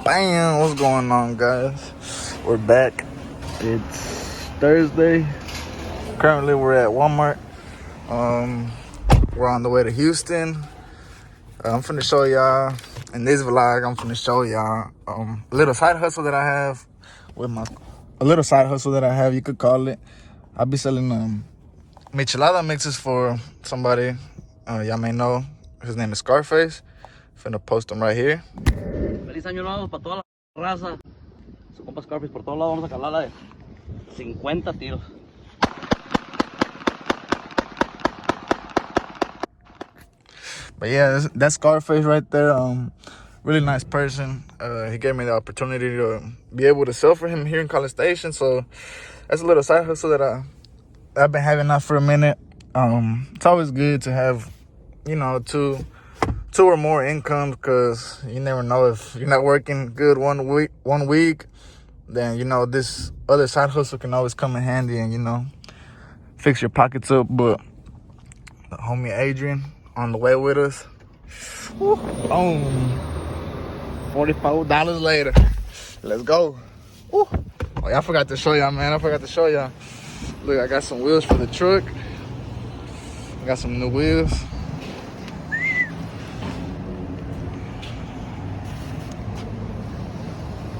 Bam! What's going on, guys? We're back. It's Thursday. Currently, we're at Walmart. We're on the way to Houston. I'm finna show y'all in this vlog. I'm finna show y'all a little side hustle that I have you could call it. I'll be selling michelada mixes for somebody y'all may know. His name is Scarface. Finna post him right here. Feliz año nuevo para toda la raza. Su compa Scarface por todos lados. Vamos a calarla de 50 tiros. But yeah, that's Scarface right there. Really nice person. He gave me the opportunity to be able to sell for him here in College Station. So that's a little side hustle that I've been having now for a minute. It's always good to have, two or more incomes, because you never know if you're not working good one week, then this other side hustle can always come in handy and fix your pockets up. But the homie Adrian on the way with us. Woo, boom. $44 later. Let's go. Woo. Oh, yeah, I forgot to show y'all, man. Look, I got some wheels for the truck. I got some new wheels.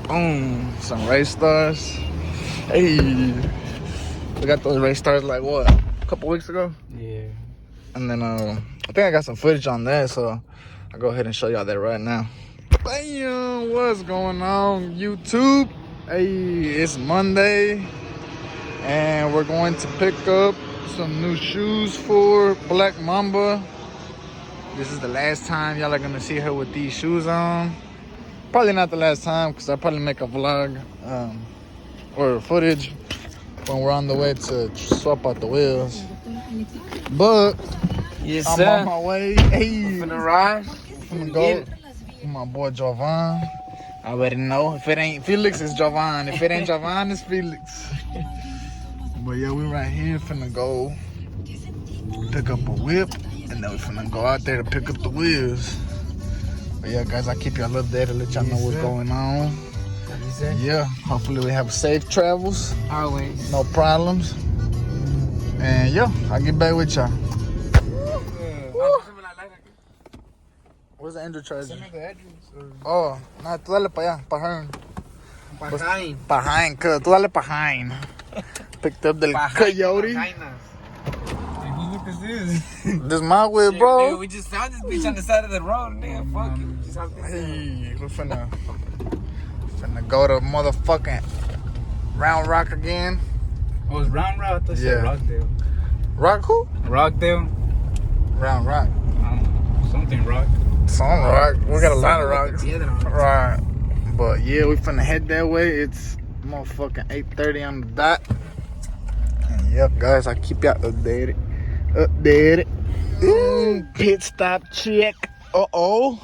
Boom. Some race stars. Hey. We got those race stars like what? A couple weeks ago? Yeah. And then I think I got some footage on that, so I'll go ahead and show y'all that right now. Bam! What's going on, YouTube? Hey, it's Monday, and we're going to pick up some new shoes for Black Mamba. This is the last time y'all are gonna see her with these shoes on. Probably not the last time, because I'll probably make a vlog or footage when we're on the way to swap out the wheels. But Yes, I'm sir. on my way. Hey, Finna ride. I'm gonna go with my boy Jovan. I already know. If it ain't Felix, it's Jovan. If it ain't Jovan, it's Felix. But yeah, we right here finna go pick up a whip, and then we finna go out there to pick up the wheels. But yeah, guys, I'll keep y'all updated, let y'all know what's going on. Yeah, hopefully we have safe travels. Always. No problems. And yeah, I'll get back with y'all. Where's the Android charger? Oh, no, tú dale para allá, para her. Behind, cuz. Tú dale behind. Picked up the coyote. Look at this. This my way, bro. Dude, we just found this bitch on the side of the road, nigga. Fuck it. We just hopped in. Hey, we're finna go to motherfucking Round Rock again. Oh, it's Round Rock? I thought you Yeah. said Rockdale. Rock who? Rockdale? Round Rock. I don't know. Something Rock. Some rock. We got a lot of rocks. Something like the other Right. But yeah, we finna head that way. It's motherfucking 8:30 on the dot. And yep, guys, I keep y'all updated. Pit stop check. Uh-oh.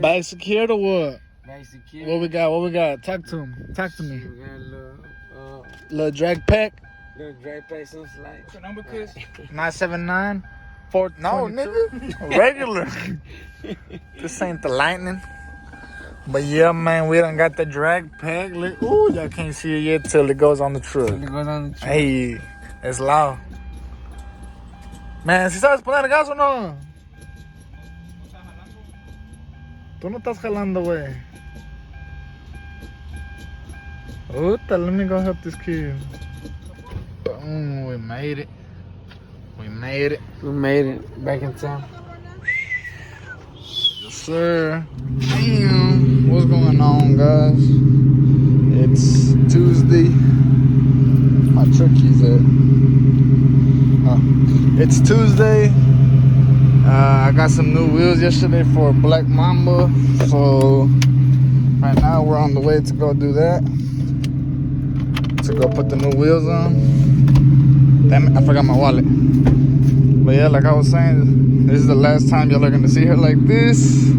Bike secured or what? Nice secure. What we got? Talk to him. Talk to me. We got a Little drag pack. little drag pack, some slide. What's your number, Chris? 979 4. No, nigga. Regular. This ain't the Lightning. But yeah, man, we done got the drag pack. Look, ooh, y'all can't see it yet till it goes on the truck. It goes on the truck. Hey, it's loud. Man, ¿si sabes poner gas o no? Tú no estás jalando, güey. Let me go help this kid. Boom, we made it. We made it. Back in town. Yes, sir. Damn. What's going on, guys? It's Tuesday. My truck keys at. It's Tuesday. I got some new wheels yesterday for Black Mamba. So right now we're on the way to go do that. To go put the new wheels on. Damn it, I forgot my wallet. But yeah, like I was saying, this is the last time y'all are gonna see her like this.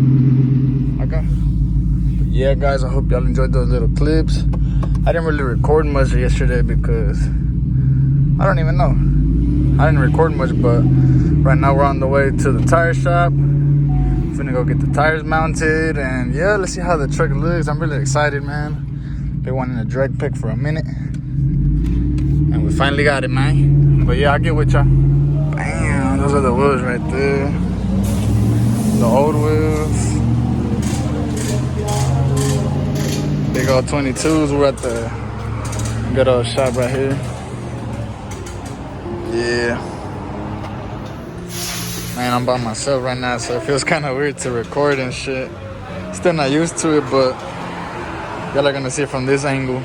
Okay. But yeah, guys, I hope y'all enjoyed those little clips. I didn't really record much yesterday because I don't even know. I didn't record much, but right now we're on the way to the tire shop Finna go get the tires mounted, and yeah, let's see how the truck looks. I'm really excited, man. Been wanting a drag pick for a minute, and we finally got it, man. But yeah, I'll get with y'all. Bam, those are the wheels right there. The old wheels. Big old 22s. We're at the good old shop right here. Yeah. Man, I'm by myself right now, so it feels kind of weird to record and shit. Still not used to it, but y'all are gonna see it from this angle.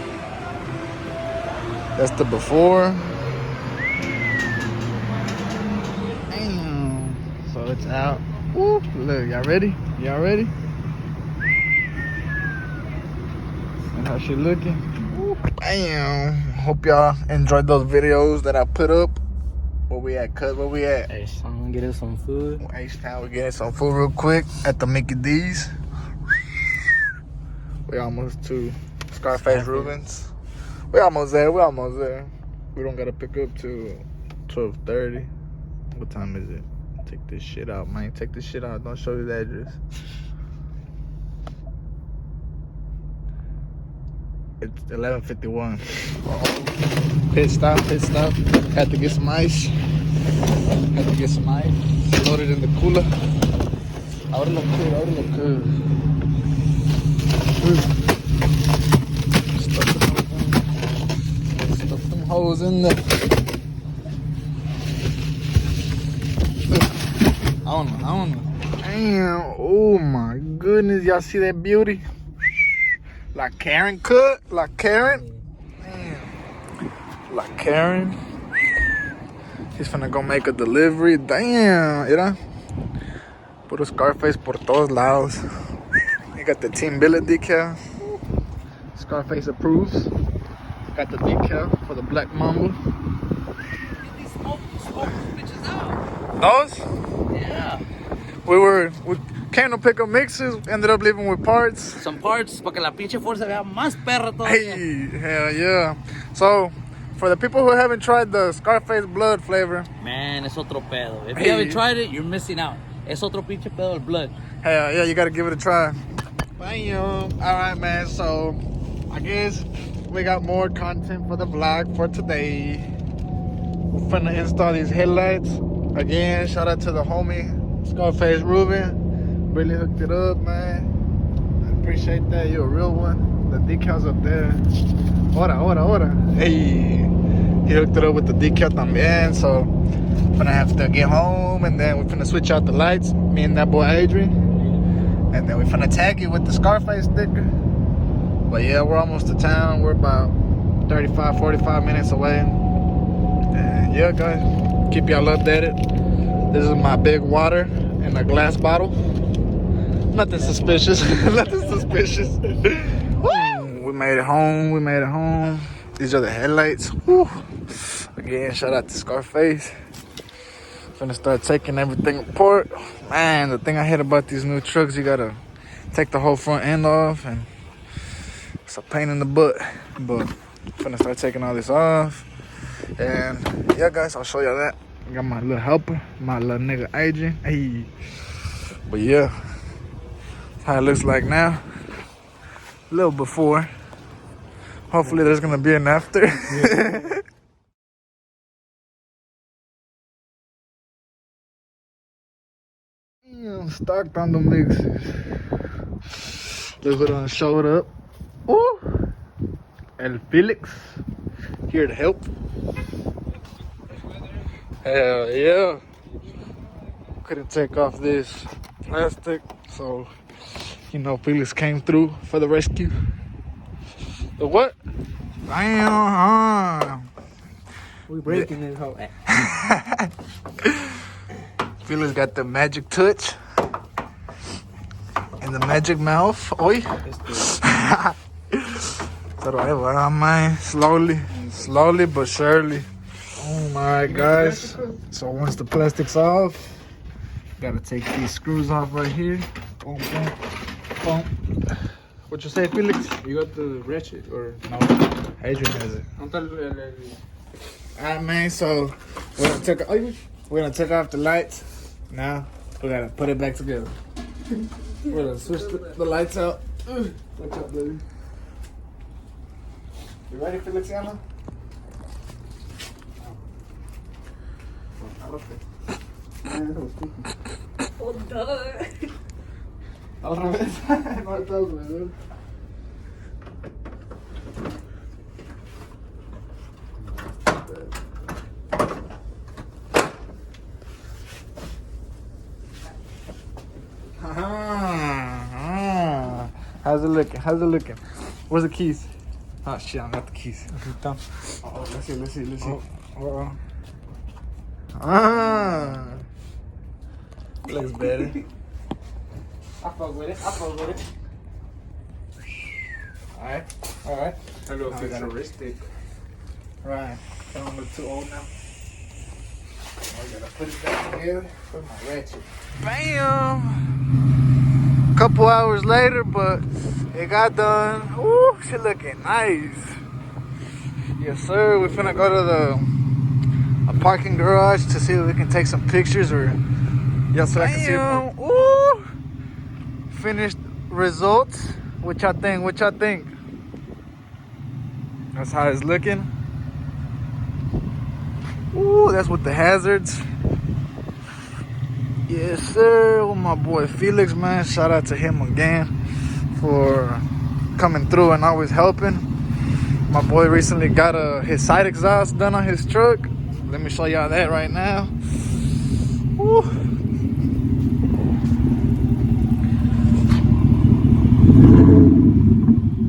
That's the before. Damn. So it's out. Woo. Look, y'all ready? Y'all ready? And how she looking? Woo. Bam. Hope y'all enjoyed those videos that I put up. Where we at, cuz? Where we at? H-Town, getting some food. H-Town, we're getting some food real quick at the Mickey D's. We almost to Scarface Rubens. We almost there. We almost there. We don't gotta pick up till 12:30. What time is it? Take this shit out, man. Take this shit out. Don't show you the address. It's 11:51. Pit stop, pit stop. Had to get some ice. Had to get some ice. Load it in the cooler. I would look good. I would look good. Stuff them hoes in there. I don't know. Damn. Oh my goodness. Y'all see that beauty? Like Karen cut? Like Karen? Damn. Like Karen. He's finna go make a delivery. Damn, mira. Puro Scarface por todos lados. You got the Team Billet decal. Scarface approves. Got the decal for the Black Mamba. Get these smoke bitches out. Those? Yeah. We came to pick up mixes, ended up leaving with parts. Some parts, para que la pinche fuerza vea más perra todavía. Hey, hell yeah. So, for the people who haven't tried the Scarface blood flavor, Man, es otro pedo. If you haven't tried it, you're missing out. Es otro pinche pedo el blood. hell yeah, you gotta give it a try. Bam. Alright, man, so I guess we got more content for the vlog for today. We're finna install these headlights. Again, shout out to the homie Scarface Ruben. Really hooked it up, man. I appreciate that. You're a real one. The decals up there. Ora. Hey. He hooked it up with the decal también. So, gonna have to get home and then we're gonna switch out the lights. Me and that boy Adrian. And then we're gonna tag it with the Scarface sticker. But yeah, we're almost to town. We're about 45 minutes away. And yeah, guys, keep y'all updated. This is my big water in a glass bottle. Nothing suspicious. Nothing suspicious. We made it home. These are the headlights. Woo. Again, shout out to Scarface. Gonna start taking everything apart. Man, the thing I hate about these new trucks, you gotta take the whole front end off, and it's a pain in the butt. But I'm gonna start taking all this off. And yeah, guys, I'll show y'all that. I got my little helper, my little nigga Adrian. Hey. But yeah, that's how it looks like now. A little before. Hopefully there's gonna be an after. Damn, stocked on the mixes. Look what I showed up. Ooh. El Felix here to help. Hell yeah. Couldn't take off this plastic, so Felix came through for the rescue. The what? Damn. We breaking this whole. Felix got the magic touch and the magic mouth. Oi. Pero ahí va, man. Slowly but surely. Oh my guys. So once the plastic's off, gotta take these screws off right here. Boom, boom, boom. What you say, Felix? You got the ratchet or No, Adrian has it. no? Alright, man. So we're gonna take off the lights. Now we gotta put it back together. We're gonna switch the lights out. Watch out, baby. You ready, Feliciano? Oh, duh. Al revés. No estás, güey. How's it looking? How's it looking? Where's the keys? Oh shit, I got the keys. Oh, let's see. Oh. Ah. Looks better. I fuck with it. Alright. A little futuristic. Right. Don't look too old now. I gotta put it back together. Put my ratchet. Bam! Couple hours later, but it got done. Ooh, shit looking nice. Yes, sir. We're finna go to a parking garage to see if we can take some pictures or so I can see it. Ooh! Finished results. What y'all think? That's how it's looking. Ooh, that's with the hazards. Yes, sir. With my boy Felix, man. Shout out to him again for coming through and always helping. My boy recently got his side exhaust done on his truck. Let me show y'all that right now. Woo.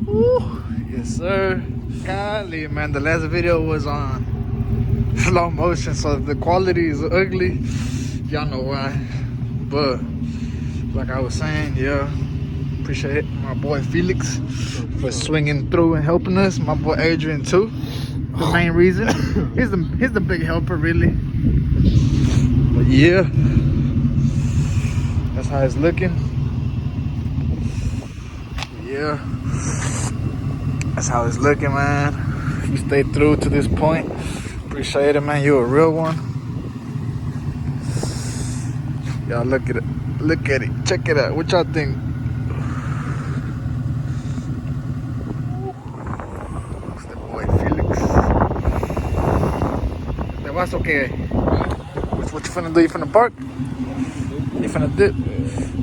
Woo. Yes, sir. Golly, man. The last video was on slow motion, so the quality is ugly. Y'all know why. But like I was saying, yeah, appreciate my boy Felix for swinging through and helping us. My boy Adrian too. The main reason. He's the big helper, really. But yeah, that's how it's looking. Yeah, that's how it's looking, man. You stayed through to this point. Appreciate it, man. You're a real one. Y'all look at it, check it out. What y'all think? It's the boy Felix. That was okay. What you finna do? You finna park? You finna dip?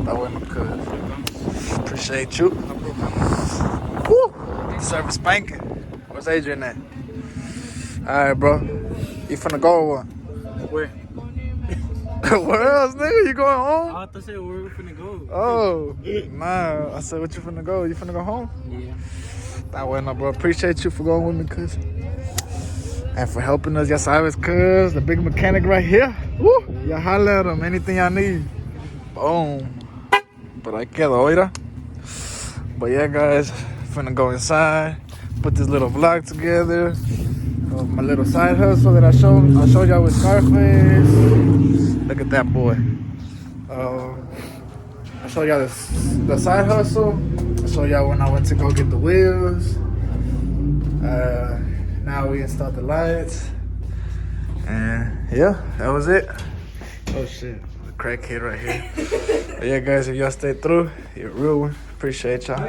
That way my cuz. Appreciate you. Woo! Service spanking. Where's Adrian at? Alright, bro. You finna go or what? Where? Where else, nigga? You going home? I thought you said where we finna go. Oh, nah. I said, what you finna go? You finna go home? Yeah. That way, no, bro. Appreciate you for going with me, cuz. And for helping us. Yes, I was, cuz. The big mechanic right here. Woo! Y'all holler at him. Anything y'all need. Boom. But I quedo, oira. But yeah, guys. Finna go inside. Put this little vlog together. My little side hustle that I showed y'all with Scarface. Look at that boy. I showed y'all the side hustle. I showed y'all when I went to go get the wheels. Now we installed the lights. And yeah, that was it. Oh shit, the crackhead right here. But yeah, guys, if y'all stayed through, you're a real one. Appreciate y'all.